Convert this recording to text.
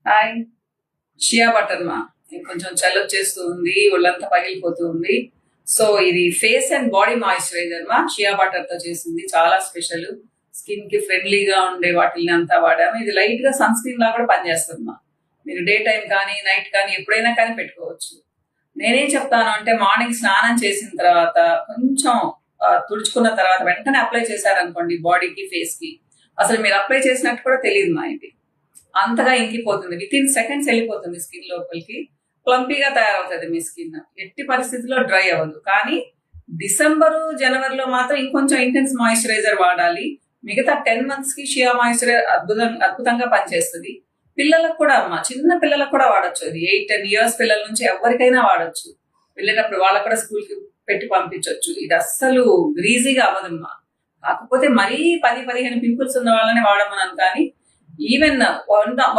Hi. Shea butter మా కొంచెం చల్లొచ్చేస్తూ ఉంది, ఒళ్ళంతా పగిలిపోతూ ఉంది. సో ఇది ఫేస్ అండ్ బాడీ మాయిశ్చరైజర్ మా షియా బటర్ తో చేసింది, చాలా స్పెషల్. స్కిన్ కి ఫ్రెండ్లీగా ఉండే వాటిని అంతా వాడాము. ఇది లైట్ గా సన్ స్క్రీన్ లా కూడా పనిచేస్తుంది మా. మీరు డే టైం కానీ నైట్ కానీ ఎప్పుడైనా కానీ పెట్టుకోవచ్చు. నేనేం చెప్తాను అంటే మార్నింగ్ స్నానం చేసిన తర్వాత కొంచెం తుడుచుకున్న తర్వాత వెంటనే అప్లై చేశారనుకోండి బాడీకి ఫేస్ కి, అసలు మీరు అప్లై చేసినట్టు కూడా తెలియదు మా. ఇది అంతగా ఇంకిపోతుంది, విత్ ఇన్ సెకండ్స్ వెళ్ళిపోతుంది స్కిన్ లోపలికి. ప్లంపీగా తయారవుతుంది మీ స్కిన్, ఎట్టి పరిస్థితుల్లో డ్రై అవ్వదు. కానీ డిసెంబరు జనవరిలో మాత్రం ఇంకొంచెం ఇంటెన్స్ మాయిశ్చరైజర్ వాడాలి. మిగతా 10 months కి షియా మాయిశ్చరైజర్ అద్భుతంగా పనిచేస్తుంది. పిల్లలకు కూడా అమ్మా, చిన్న పిల్లలకు కూడా వాడచ్చు. అది 8-10 years పిల్లల నుంచి ఎవరికైనా వాడచ్చు. వెళ్ళేటప్పుడు వాళ్ళకు కూడా స్కూల్ కి పెట్టి పంపించవచ్చు. ఇది అస్సలు గ్రీజీగా అవ్వదమ్మా. కాకపోతే మరీ 10-15 పింపుల్స్ ఉన్న వాళ్ళని వాడమన్నాను. కానీ ఈవెన్